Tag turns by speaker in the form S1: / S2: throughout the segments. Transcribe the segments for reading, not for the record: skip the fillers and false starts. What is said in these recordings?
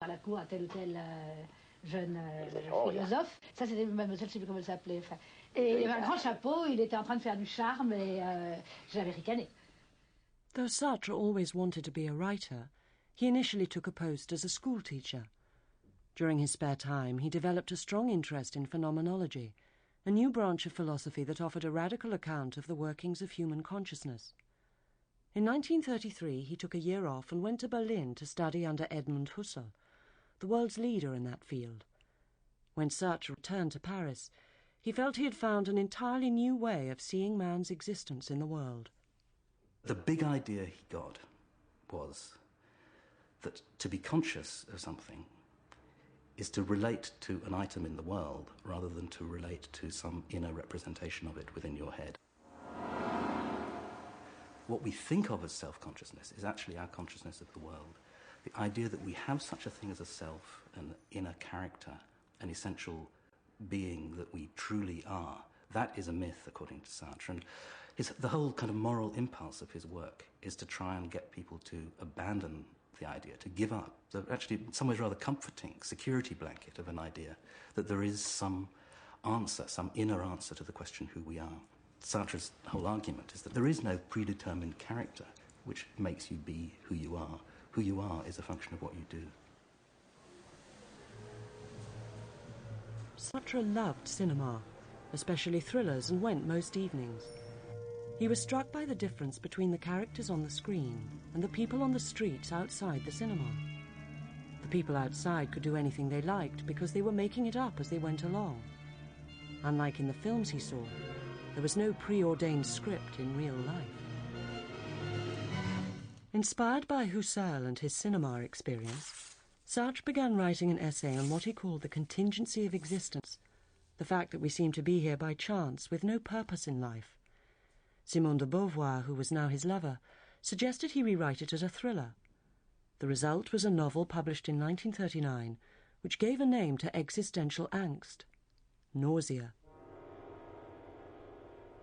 S1: à la cour à tel ou tel jeune philosophe. Ça, c'était mademoiselle, je ne sais plus comment elle s'appelait. Enfin, et il avait un grand chapeau, il était en train de faire du charme et j'avais ricané.
S2: Though Sartre always wanted to be a writer, he initially took a post as a school teacher. During his spare time, he developed a strong interest in phenomenology, a new branch of philosophy that offered a radical account of the workings of human consciousness. In 1933, he took a year off and went to Berlin to study under Edmund Husserl, the world's leader in that field. When Sartre returned to Paris, he felt he had found an entirely new way of seeing man's existence in the world.
S3: The big idea he got was that to be conscious of something is to relate to an item in the world rather than to relate to some inner representation of it within your head. What we think of as self-consciousness is actually our consciousness of the world. The idea that we have such a thing as a self, an inner character, an essential being that we truly are, that is a myth, according to Sartre. And the whole kind of moral impulse of his work is to try and get people to abandon the idea, to give up, actually in some ways rather comforting security blanket of an idea that there is some answer, some inner answer to the question who we are. Sartre's whole argument is that there is no predetermined character which makes you be who you are. Who you are is a function of what you do.
S2: Sartre loved cinema, especially thrillers, and went most evenings. He was struck by the difference between the characters on the screen and the people on the streets outside the cinema. The people outside could do anything they liked because they were making it up as they went along. Unlike in the films he saw, there was no preordained script in real life. Inspired by Husserl and his cinema experience, Sartre began writing an essay on what he called the contingency of existence, the fact that we seem to be here by chance with no purpose in life. Simone de Beauvoir, who was now his lover, suggested he rewrite it as a thriller. The result was a novel published in 1939, which gave a name to existential angst: nausea.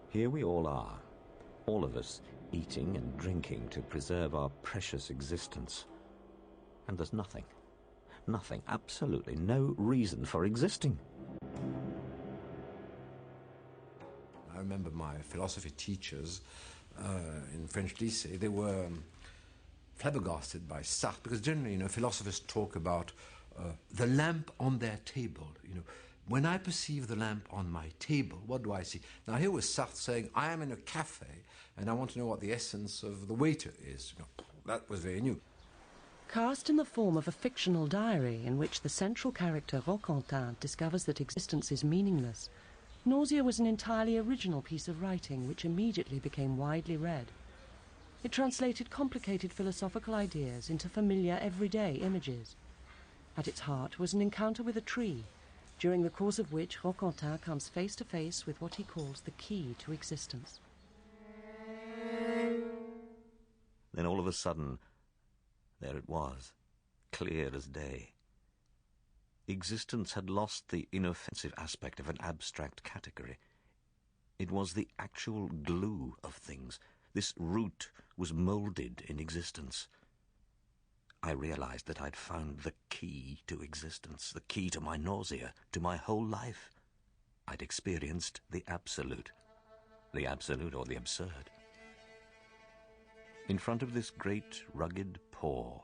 S4: Here we all are, all of us eating and drinking to preserve our precious existence. And there's nothing, absolutely no reason for existing.
S5: I remember my philosophy teachers in French lycée, they were flabbergasted by Sartre, because generally, philosophers talk about the lamp on their table. When I perceive the lamp on my table, what do I see? Now here was Sartre saying, I am in a cafe and I want to know what the essence of the waiter is. That was very new.
S2: Cast in the form of a fictional diary in which the central character Roquentin discovers that existence is meaningless, Nausea was an entirely original piece of writing which immediately became widely read. It translated complicated philosophical ideas into familiar everyday images. At its heart was an encounter with a tree, during the course of which Roquentin comes face to face with what he calls the key to existence.
S4: Then all of a sudden, there it was, clear as day. Existence had lost the inoffensive aspect of an abstract category. It was the actual glue of things. This root was moulded in existence. I realized that I'd found the key to existence, the key to my nausea, to my whole life. I'd experienced the absolute or the absurd. In front of this great rugged paw,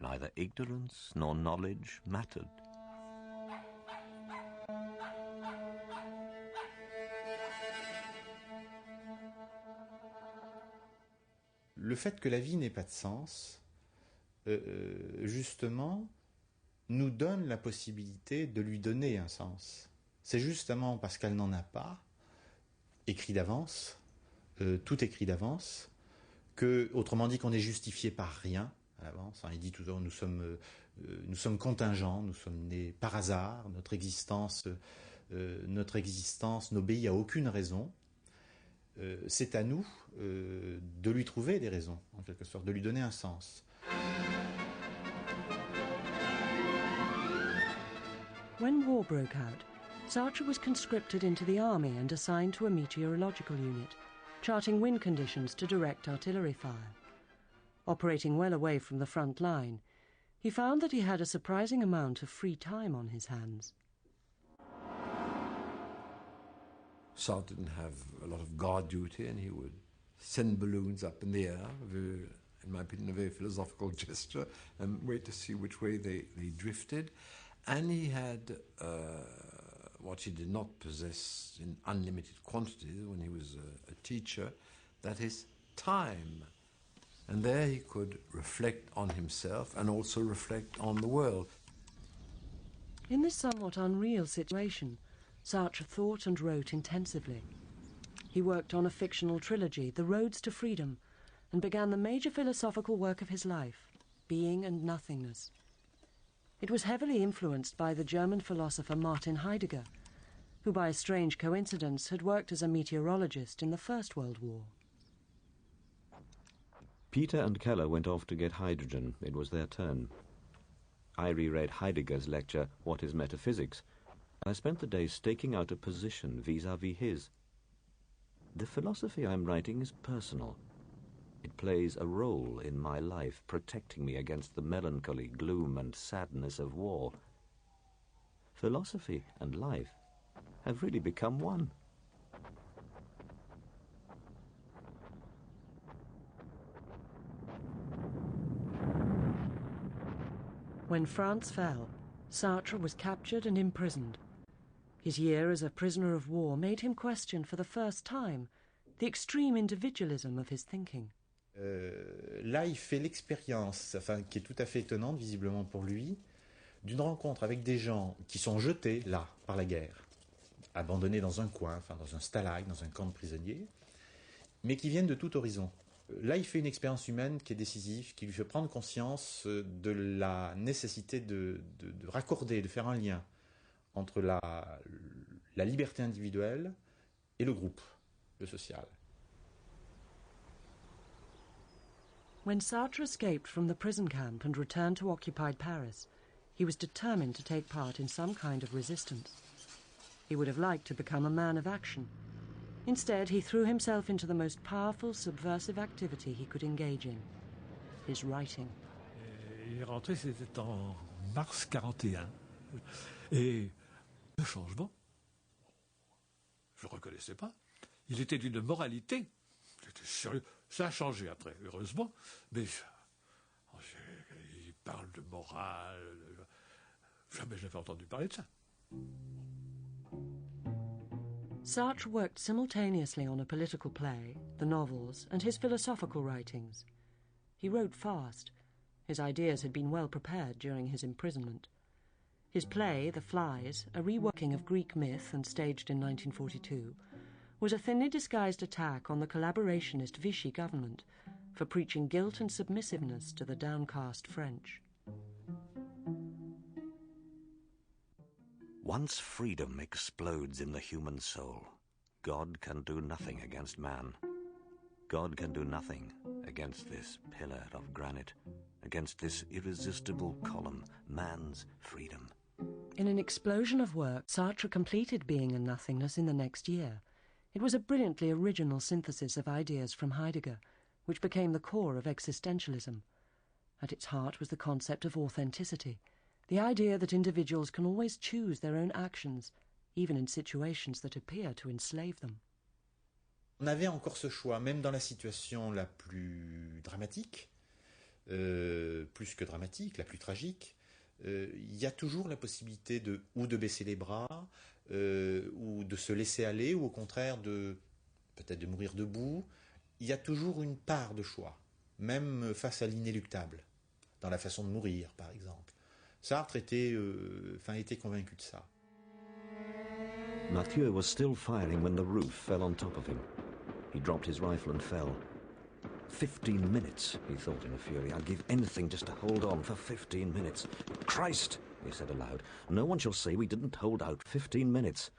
S4: neither ignorance nor knowledge mattered.
S6: Le fait que la vie n'ait pas de sens, justement, nous donne la possibilité de lui donner un sens. C'est justement parce qu'elle n'en a pas, écrit d'avance, tout écrit d'avance, que, autrement dit, qu'on est justifié par rien à l'avance. Il dit toujours, nous sommes contingents, nous sommes nés par hasard, notre existence n'obéit à aucune raison. C'est à nous de lui trouver des raisons, en quelque sorte, de lui donner un sens.
S2: When war broke out, Sartre was conscripted into the army and assigned to a meteorological unit, charting wind conditions to direct artillery fire. Operating well away from the front line, he found that he had a surprising amount of free time on his hands.
S5: Sartre didn't have a lot of guard duty, and he would send balloons up in the air, in my opinion, a very philosophical gesture, and wait to see which way they drifted. And he had what he did not possess in unlimited quantities when he was a teacher, that is time. And there he could reflect on himself and also reflect on the world.
S2: In this somewhat unreal situation, Sartre thought and wrote intensively. He worked on a fictional trilogy, The Roads to Freedom, and began the major philosophical work of his life, Being and Nothingness. It was heavily influenced by the German philosopher Martin Heidegger, who by a strange coincidence had worked as a meteorologist in the First World War.
S4: Peter and Keller went off to get hydrogen. It was their turn. I reread Heidegger's lecture, What is Metaphysics? I spent the day staking out a position vis-à-vis his. The philosophy I'm writing is personal. It plays a role in my life, protecting me against the melancholy gloom and sadness of war. Philosophy and life have really become one.
S2: When France fell, Sartre was captured and imprisoned. His year as a prisoner of war made him question for the first time the extreme individualism of his thinking.
S6: Là, il fait l'expérience, qui est tout à fait étonnante, visiblement pour lui, d'une rencontre avec des gens qui sont jetés là par la guerre, abandonnés dans un coin, dans un stalag, dans un camp de prisonniers, mais qui viennent de tout horizon. Là, il fait une expérience humaine qui est décisive, qui lui fait prendre conscience de la nécessité de raccorder, de faire un lien entre la liberté individuelle et le groupe, le social.
S2: When Sartre escaped from the prison camp and returned to occupied Paris, he was determined to take part in some kind of resistance. He would have liked to become a man of action. Instead, he threw himself into the most powerful subversive activity he could engage in, his writing.
S7: Il est rentré, c'était en mars 41. Et le changement, je ne reconnaissais pas. Il était d'une moralité. J'étais sérieux. Ça a changé après, heureusement. Mais il parle de morale. Jamais je n'avais entendu parler de ça.
S2: Sartre worked simultaneously on a political play, the novels, and his philosophical writings. He wrote fast. His ideas had been well prepared during his imprisonment. His play, The Flies, a reworking of Greek myth and staged in 1942, was a thinly disguised attack on the collaborationist Vichy government for preaching guilt and submissiveness to the downcast French.
S4: Once freedom explodes in the human soul, God can do nothing against man. God can do nothing against this pillar of granite, against this irresistible column, man's freedom.
S2: In an explosion of work, Sartre completed Being and Nothingness in the next year. It was a brilliantly original synthesis of ideas from Heidegger, which became the core of existentialism. At its heart was the concept of authenticity, the idea that individuals can always choose their own actions, even in situations that appear to enslave them.
S6: On avait encore ce choix, même dans la situation la plus dramatique, plus que dramatique, la plus tragique. Il y a toujours la possibilité ou de baisser les bras, ou de se laisser aller, ou au contraire peut-être de mourir debout. Il y a toujours une part de choix, même face à l'inéluctable, dans la façon de mourir, par exemple. Sartre était convaincu de ça.
S4: Mathieu was still firing when the roof fell on top of him. He dropped his rifle and fell. 15 minutes, he thought in a fury. I'd give anything just to hold on for 15 minutes. Christ, he said aloud, no one shall say we didn't hold out 15 minutes.